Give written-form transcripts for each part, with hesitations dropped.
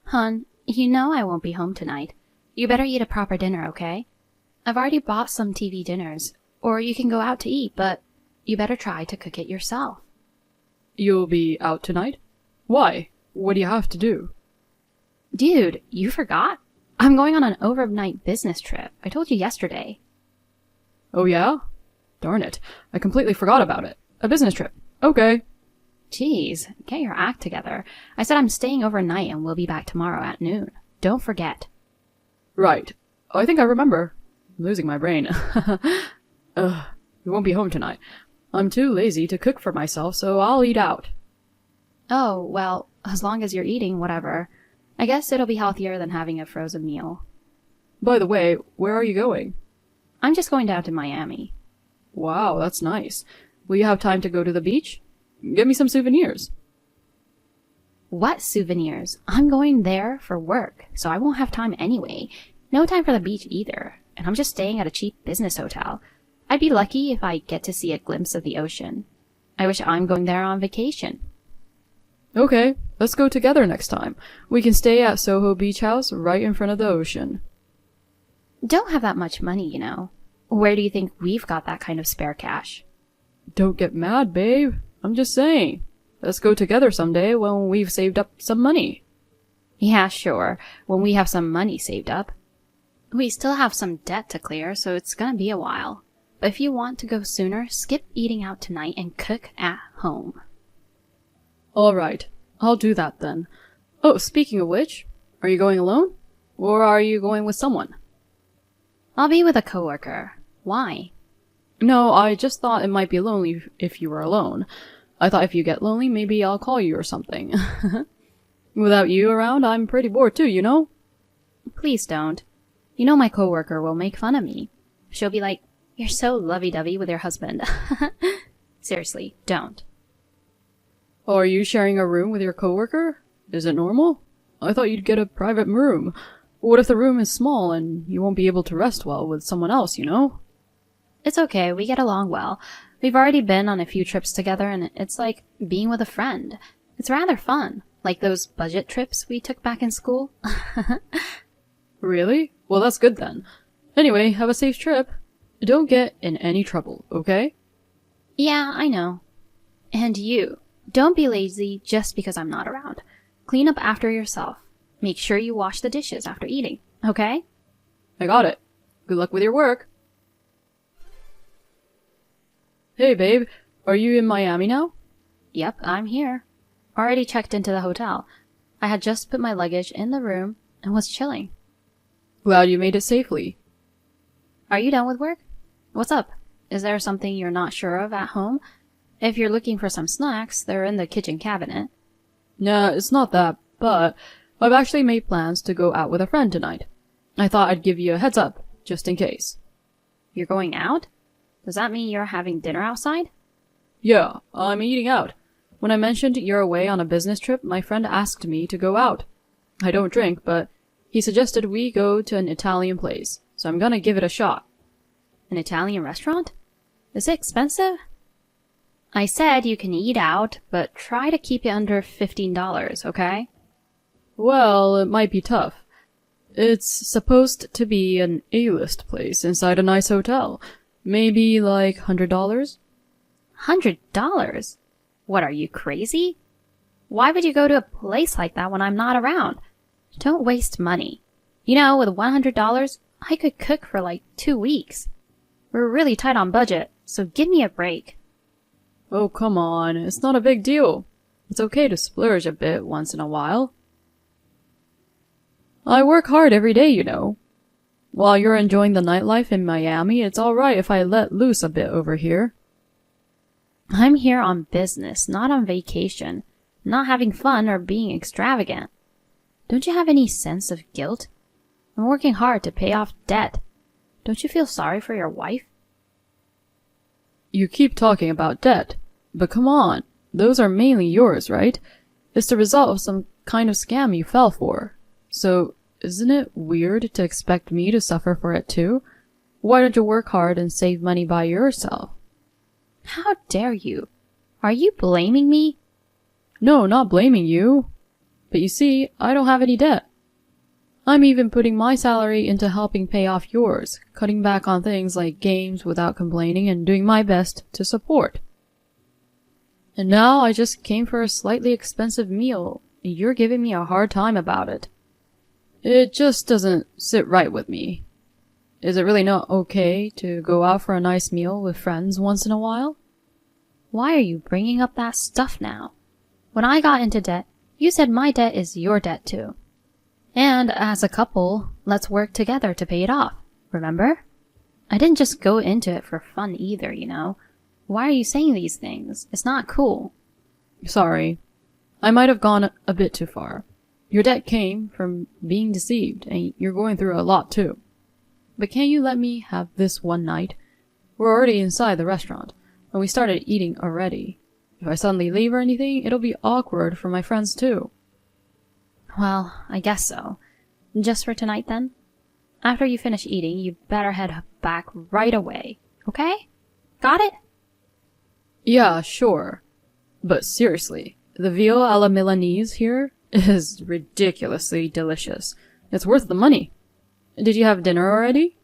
Hun, you know I won't be home tonight. You better eat a proper dinner, okay? I've already bought some TV dinners, or you can go out to eat, but you better try to cook it yourself. You'll be out tonight? Why? What do you have to do? Dude, you forgot? I'm going on an overnight business trip. I told you yesterday. Oh yeah? Darn it. I completely forgot about it. A business trip. Okay. Jeez, get your act together. I said I'm staying overnight and we'll be back tomorrow at noon. Don't forget. Right. I think I remember. I'm losing my brain. Ugh, we won't be home tonight. I'm too lazy to cook for myself, so I'll eat out. Oh, well, as long as you're eating, whatever. I guess it'll be healthier than having a frozen meal. By the way, where are you going? I'm just going down to Miami. Wow, that's nice. Will you have time to go to the beach? Get me some souvenirs. What souvenirs? I'm going there for work, so I won't have time anyway. No time for the beach either, and I'm just staying at a cheap business hotel. I'd be lucky if I get to see a glimpse of the ocean. I wish I'm going there on vacation. Okay, let's go together next time. We can stay at Soho Beach House right in front of the ocean. Don't have that much money, you know. Where do you think we've got that kind of spare cash? Don't get mad, babe. I'm just saying. Let's go together someday when we've saved up some money. Yeah, sure, when we have some money saved up. We still have some debt to clear, so it's gonna be a while. But if you want to go sooner, skip eating out tonight and cook at home. Alright, I'll do that then. Oh, speaking of which, are you going alone? Or are you going with someone? I'll be with a coworker. Why? No, I just thought it might be lonely if you were alone. I thought if you get lonely, maybe I'll call you or something. Without you around, I'm pretty bored too, you know? Please don't. You know my coworker will make fun of me. She'll be like, "You're so lovey-dovey with your husband." Seriously, don't. Are you sharing a room with your coworker? Is it normal? I thought you'd get a private room. What if the room is small and you won't be able to rest well with someone else, you know? It's okay, we get along well. We've already been on a few trips together and it's like being with a friend. It's rather fun, like those budget trips we took back in school. Really? Well, that's good then. Anyway, have a safe trip. Don't get in any trouble, okay? Yeah, I know. And you, don't be lazy just because I'm not around. Clean up after yourself. Make sure you wash the dishes after eating, okay? I got it. Good luck with your work. Hey, babe. Are you in Miami now? Yep, I'm here. Already checked into the hotel. I had just put my luggage in the room and was chilling. Glad you made it safely. Are you done with work? What's up? Is there something you're not sure of at home? If you're looking for some snacks, they're in the kitchen cabinet. Nah, it's not that, but I've actually made plans to go out with a friend tonight. I thought I'd give you a heads up, just in case. You're going out? Does that mean you're having dinner outside? Yeah, I'm eating out. When I mentioned you're away on a business trip, my friend asked me to go out. I don't drink, but he suggested we go to an Italian place, so I'm gonna give it a shot. An Italian restaurant? Is it expensive? I said you can eat out, but try to keep it under $15, okay? Well, it might be tough. It's supposed to be an A-list place inside a nice hotel. Maybe like $100? $100? What, are you crazy? Why would you go to a place like that when I'm not around? Don't waste money. You know, with $100, I could cook for like 2 weeks. We're really tight on budget, so give me a break. Oh, come on. It's not a big deal. It's okay to splurge a bit once in a while. I work hard every day, you know. While you're enjoying the nightlife in Miami, it's alright if I let loose a bit over here. I'm here on business, not on vacation. Not having fun or being extravagant. Don't you have any sense of guilt? I'm working hard to pay off debt. Don't you feel sorry for your wife? You keep talking about debt, but come on, those are mainly yours, right? It's the result of some kind of scam you fell for. So, isn't it weird to expect me to suffer for it too? Why don't you work hard and save money by yourself? How dare you? Are you blaming me? No, not blaming you. But you see, I don't have any debt. I'm even putting my salary into helping pay off yours, cutting back on things like games without complaining and doing my best to support. And now I just came for a slightly expensive meal, and you're giving me a hard time about it. It just doesn't sit right with me. Is it really not okay to go out for a nice meal with friends once in a while? Why are you bringing up that stuff now? When I got into debt, you said my debt is your debt too. And as a couple, let's work together to pay it off, remember? I didn't just go into it for fun either, you know. Why are you saying these things? It's not cool. Sorry. I might have gone a bit too far. Your debt came from being deceived, and you're going through a lot too. But can't you let me have this one night? We're already inside the restaurant, and we started eating already. If I suddenly leave or anything, it'll be awkward for my friends too. Well, I guess so. Just for tonight then? After you finish eating, you better head back right away, okay? Got it? Yeah, sure. But seriously, the veal a la Milanese here is ridiculously delicious. It's worth the money. Did you have dinner already?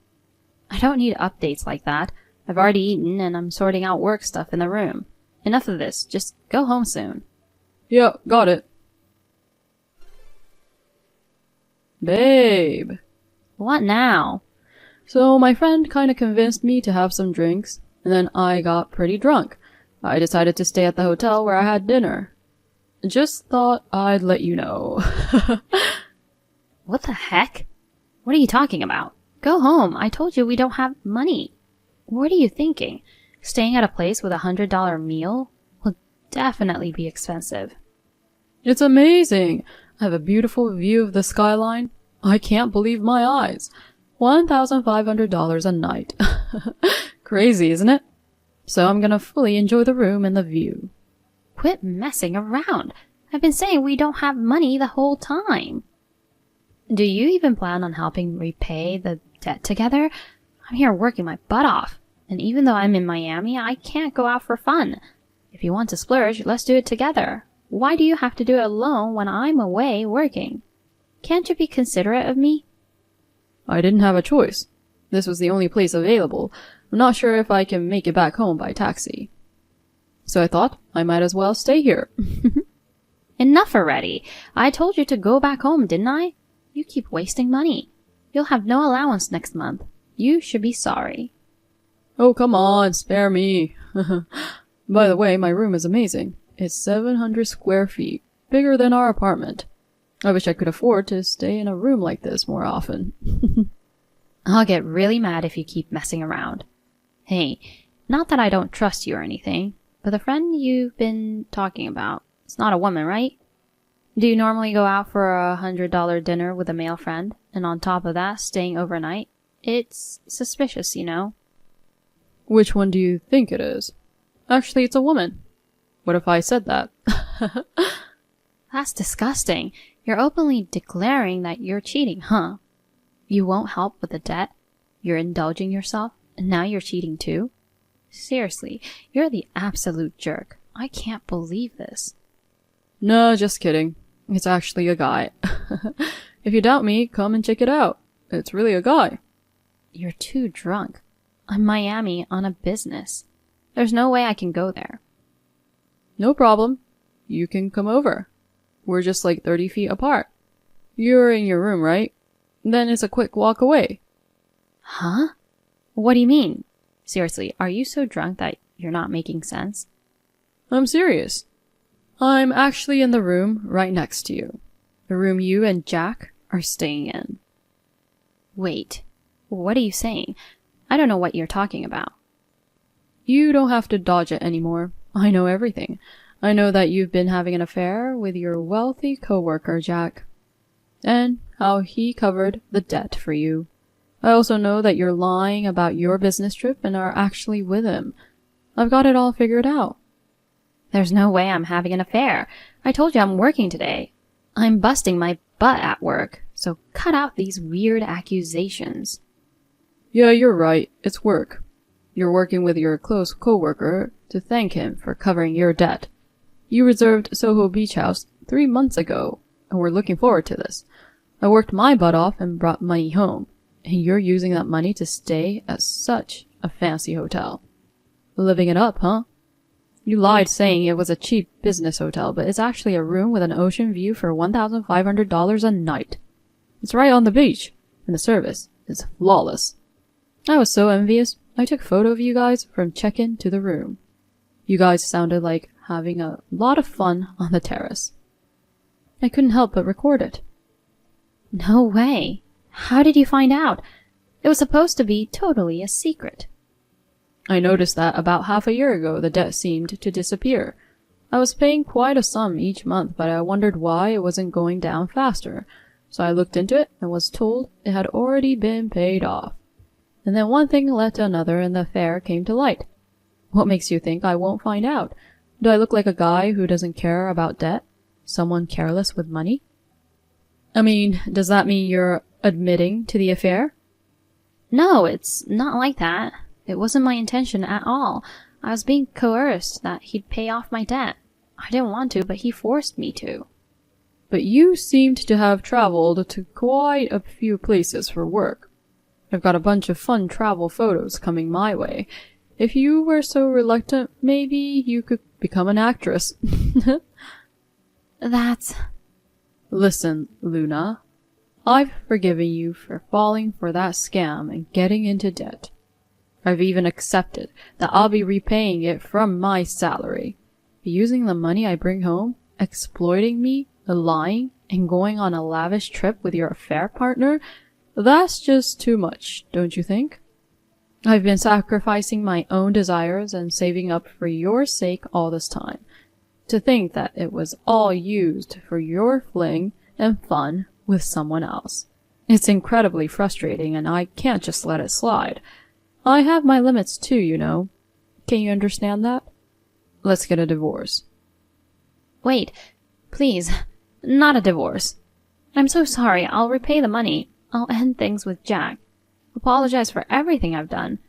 I don't need updates like that. I've already eaten and I'm sorting out work stuff in the room. Enough of this. Just go home soon. Yeah, got it. Babe. What now? So my friend kinda convinced me to have some drinks, and then I got pretty drunk. I decided to stay at the hotel where I had dinner. Just thought I'd let you know. What the heck? What are you talking about? Go home. I told you we don't have money. What are you thinking? Staying at a place with $100 meal will definitely be expensive. It's amazing. I have a beautiful view of the skyline. I can't believe my eyes. $1,500 a night. Crazy, isn't it? So I'm gonna fully enjoy the room and the view. Quit messing around. I've been saying we don't have money the whole time. Do you even plan on helping repay the debt together? I'm here working my butt off. And even though I'm in Miami, I can't go out for fun. If you want to splurge, let's do it together. Why do you have to do it alone when I'm away working? Can't you be considerate of me? I didn't have a choice. This was the only place available. I'm not sure if I can make it back home by taxi. So I thought I might as well stay here. Enough already. I told you to go back home, didn't I? You keep wasting money. You'll have no allowance next month. You should be sorry. Oh, come on, spare me. By the way, my room is amazing. It's 700 square feet, bigger than our apartment. I wish I could afford to stay in a room like this more often. I'll get really mad if you keep messing around. Hey, not that I don't trust you or anything, but the friend you've been talking about, it's not a woman, right? Do you normally go out for a $100 dinner with a male friend, and on top of that, staying overnight? It's suspicious, you know? Which one do you think it is? Actually, it's a woman. What if I said that? That's disgusting. You're openly declaring that you're cheating, huh? You won't help with the debt, you're indulging yourself, and now you're cheating too? Seriously, you're the absolute jerk. I can't believe this. No, just kidding. It's actually a guy. If you doubt me, come and check it out. It's really a guy. You're too drunk. I'm Miami on a business. There's no way I can go there. No problem. You can come over. We're just like 30 feet apart. You're in your room, right? Then it's a quick walk away. Huh? What do you mean? Seriously, are you so drunk that you're not making sense? I'm serious. I'm actually in the room right next to you. The room you and Jack are staying in. Wait, what are you saying? I don't know what you're talking about. You don't have to dodge it anymore. I know everything. I know that you've been having an affair with your wealthy coworker, Jack. And how he covered the debt for you. I also know that you're lying about your business trip and are actually with him. I've got it all figured out. There's no way I'm having an affair. I told you I'm working today. I'm busting my butt at work, so cut out these weird accusations. Yeah, you're right. It's work. You're working with your close coworker to thank him for covering your debt. You reserved Soho Beach House 3 months ago. and we're looking forward to this. I worked my butt off and brought money home, and you're using that money to stay at such a fancy hotel. Living it up, huh? You lied saying it was a cheap business hotel, but it's actually a room with an ocean view for $1,500 a night. It's right on the beach, and the service is flawless. I was so envious, I took a photo of you guys from check-in to the room. You guys sounded like having a lot of fun on the terrace. I couldn't help but record it. No way. How did you find out? It was supposed to be totally a secret. I noticed that about half a year ago the debt seemed to disappear. I was paying quite a sum each month, but I wondered why it wasn't going down faster. So I looked into it and was told it had already been paid off. And then one thing led to another and the affair came to light. What makes you think I won't find out? Do I look like a guy who doesn't care about debt? Someone careless with money? I mean, does that mean you're admitting to the affair? No, it's not like that. It wasn't my intention at all. I was being coerced that he'd pay off my debt. I didn't want to, but he forced me to. But you seemed to have traveled to quite a few places for work. I've got a bunch of fun travel photos coming my way. If you were so reluctant, maybe you could become an actress. That's... Listen, Luna. I've forgiven you for falling for that scam and getting into debt. I've even accepted that I'll be repaying it from my salary. Using the money I bring home, exploiting me, lying, and going on a lavish trip with your affair partner, that's just too much, don't you think? I've been sacrificing my own desires and saving up for your sake all this time. To think that it was all used for your fling and fun with someone else. It's incredibly frustrating and I can't just let it slide. I have my limits too, you know. Can you understand that? Let's get a divorce. Wait, please, not a divorce. I'm so sorry, I'll repay the money. I'll end things with Jack. Apologize for everything I've done.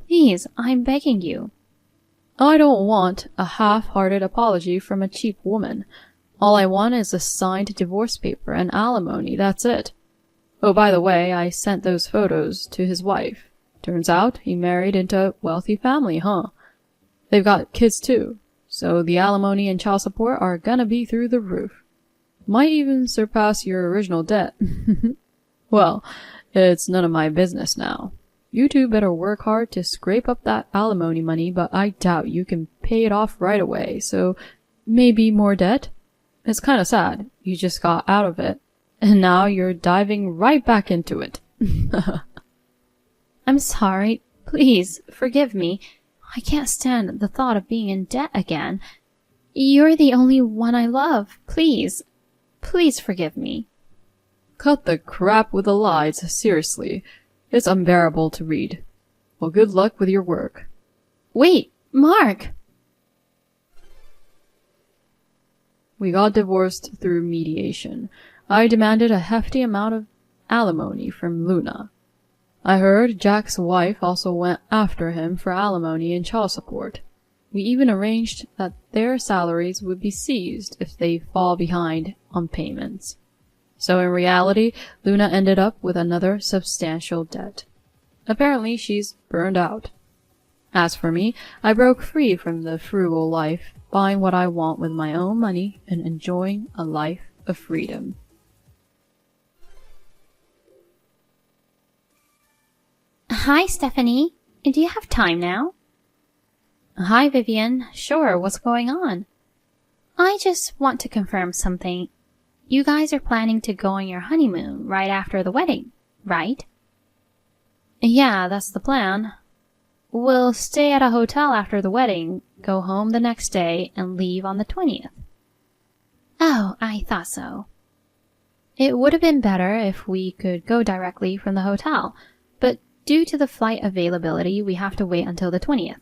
Please, I'm begging you. I don't want a half-hearted apology from a cheap woman. All I want is a signed divorce paper and alimony, that's it. Oh, by the way, I sent those photos to his wife. Turns out he married into a wealthy family, huh? They've got kids too, so the alimony and child support are gonna be through the roof. Might even surpass your original debt. Well, it's none of my business now. You two better work hard to scrape up that alimony money, but I doubt you can pay it off right away, so maybe more debt? It's kinda sad. You just got out of it, and now you're diving right back into it. I'm sorry. Please, forgive me. I can't stand the thought of being in debt again. You're the only one I love. Please. Please forgive me. Cut the crap with the lies, seriously. It's unbearable to read. Well, good luck with your work. Wait, Mark! We got divorced through mediation. I demanded a hefty amount of alimony from Luna. I heard Jack's wife also went after him for alimony and child support. We even arranged that their salaries would be seized if they fall behind on payments. So in reality, Luna ended up with another substantial debt. Apparently she's burned out. As for me, I broke free from the frugal life, buying what I want with my own money and enjoying a life of freedom. Hi, Stephanie. Do you have time now? Hi, Vivian. Sure, what's going on? I just want to confirm something. You guys are planning to go on your honeymoon right after the wedding, right? Yeah, that's the plan. We'll stay at a hotel after the wedding, go home the next day, and leave on the 20th. Oh, I thought so. It would have been better if we could go directly from the hotel, but due to the flight availability, we have to wait until the 20th.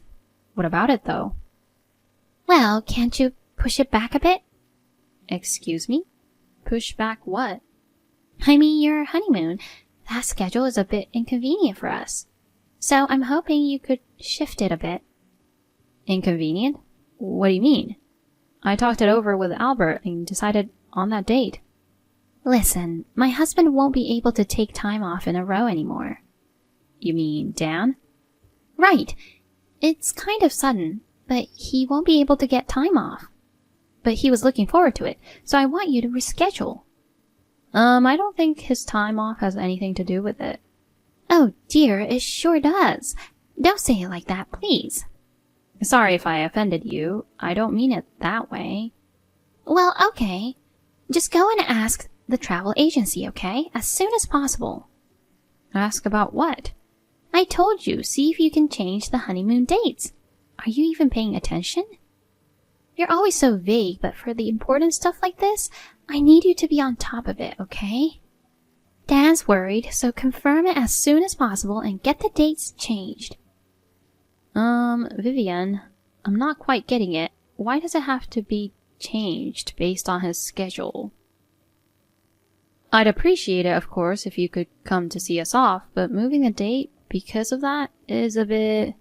What about it, though? Well, can't you push it back a bit? Excuse me? Push back what? I mean your honeymoon. That schedule is a bit inconvenient for us. So I'm hoping you could shift it a bit. Inconvenient? What do you mean? I talked it over with Albert and decided on that date. Listen, my husband won't be able to take time off in a row anymore. You mean Dan? Right. It's kind of sudden, but he won't be able to get time off. But he was looking forward to it, so I want you to reschedule. I don't think his time off has anything to do with it. Oh dear, it sure does. Don't say it like that, please. Sorry if I offended you. I don't mean it that way. Well, okay. Just go and ask the travel agency, okay? As soon as possible. Ask about what? I told you, see if you can change the honeymoon dates. Are you even paying attention? You're always so vague, but for the important stuff like this, I need you to be on top of it, okay? Dan's worried, so confirm it as soon as possible and get the dates changed. Vivian, I'm not quite getting it. Why does it have to be changed based on his schedule? I'd appreciate it, of course, if you could come to see us off, but moving the date because of that is a bit...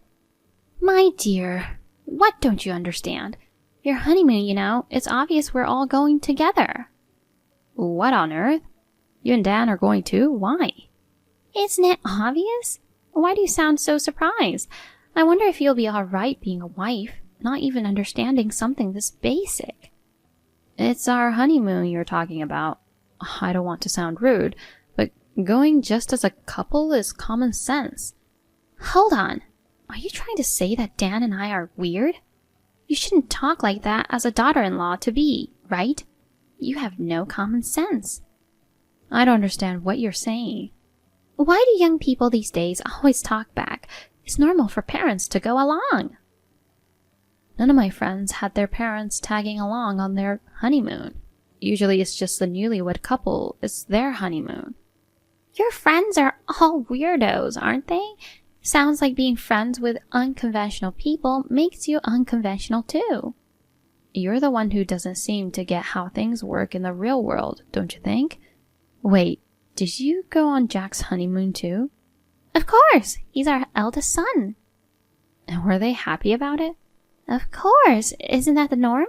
My dear, what don't you understand? Your honeymoon, you know, it's obvious we're all going together. What on earth? You and Dan are going too? Why? Isn't it obvious? Why do you sound so surprised? I wonder if you'll be alright being a wife, not even understanding something this basic. It's our honeymoon you're talking about. I don't want to sound rude, but going just as a couple is common sense. Hold on. Are you trying to say that Dan and I are weird? You shouldn't talk like that as a daughter-in-law to be, right? You have no common sense. I don't understand what you're saying. Why do young people these days always talk back? It's normal for parents to go along. None of my friends had their parents tagging along on their honeymoon. Usually it's just the newlywed couple. It's their honeymoon. Your friends are all weirdos, aren't they? Sounds like being friends with unconventional people makes you unconventional too. You're the one who doesn't seem to get how things work in the real world, don't you think? Wait, did you go on Jack's honeymoon too? Of course, he's our eldest son. And were they happy about it? Of course, isn't that the norm?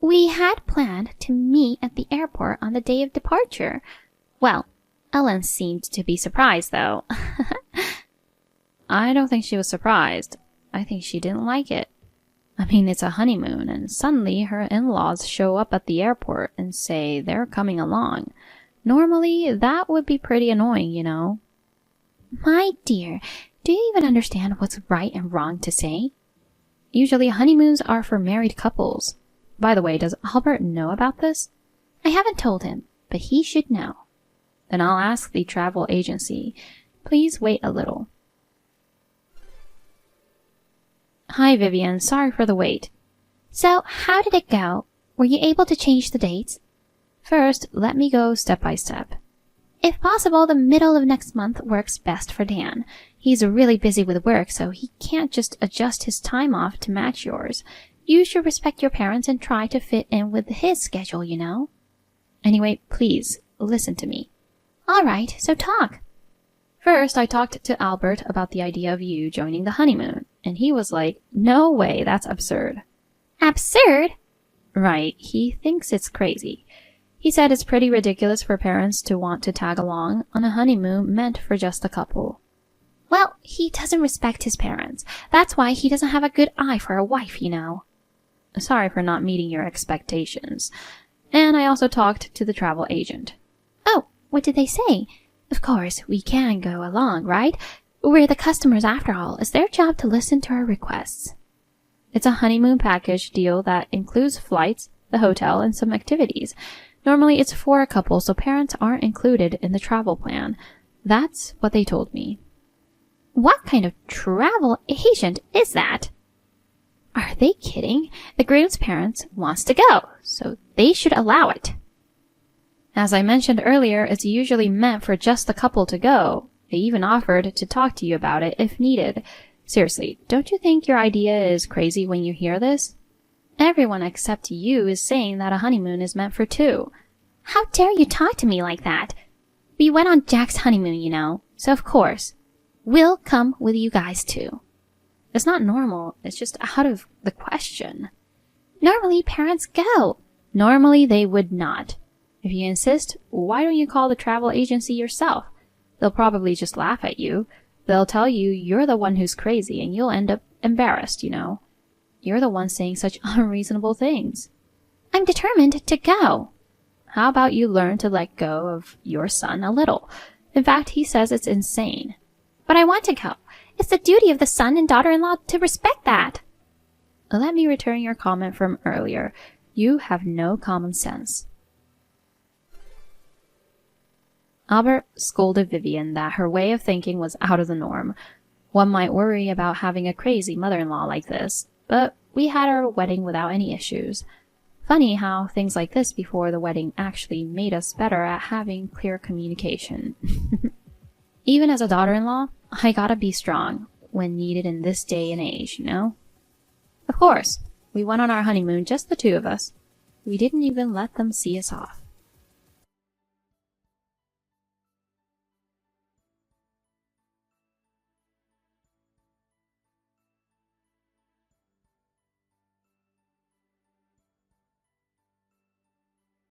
We had planned to meet at the airport on the day of departure. Well, Ellen seemed to be surprised though. I don't think she was surprised. I think she didn't like it. I mean, it's a honeymoon, and suddenly her in-laws show up at the airport and say they're coming along. Normally, that would be pretty annoying, you know. My dear, do you even understand what's right and wrong to say? Usually honeymoons are for married couples. By the way, does Albert know about this? I haven't told him, but he should know. Then I'll ask the travel agency. Please wait a little. Hi, Vivian. Sorry for the wait. So, how did it go? Were you able to change the dates? First, let me go step by step. If possible, the middle of next month works best for Dan. He's really busy with work, so he can't just adjust his time off to match yours. You should respect your parents and try to fit in with his schedule, you know. Anyway, please, listen to me. All right, so talk. First, I talked to Albert about the idea of you joining the honeymoon, and he was like, no way, that's absurd. Absurd? Right, he thinks it's crazy. He said it's pretty ridiculous for parents to want to tag along on a honeymoon meant for just a couple. Well, he doesn't respect his parents. That's why he doesn't have a good eye for a wife, you know. Sorry for not meeting your expectations. And I also talked to the travel agent. Oh, what did they say? Of course, we can go along, right? We're the customers after all. It's their job to listen to our requests. It's a honeymoon package deal that includes flights, the hotel, and some activities. Normally it's for a couple, so parents aren't included in the travel plan. That's what they told me. What kind of travel agent is that? Are they kidding? The groom's parents wants to go, so they should allow it. As I mentioned earlier, it's usually meant for just the couple to go. They even offered to talk to you about it if needed. Seriously, don't you think your idea is crazy when you hear this? Everyone except you is saying that a honeymoon is meant for two. How dare you talk to me like that? We went on Jack's honeymoon, you know, so of course, we'll come with you guys too. It's not normal. It's just out of the question. Normally, parents go. Normally, they would not. If you insist, why don't you call the travel agency yourself? They'll probably just laugh at you. They'll tell you you're the one who's crazy and you'll end up embarrassed, you know. You're the one saying such unreasonable things. I'm determined to go. How about you learn to let go of your son a little? In fact, he says it's insane. But I want to go. It's the duty of the son and daughter-in-law to respect that. Let me return your comment from earlier. You have no common sense. Albert scolded Vivian that her way of thinking was out of the norm. One might worry about having a crazy mother-in-law like this, but we had our wedding without any issues. Funny how things like this before the wedding actually made us better at having clear communication. Even as a daughter-in-law, I gotta be strong when needed in this day and age, you know? Of course, we went on our honeymoon, just the two of us. We didn't even let them see us off.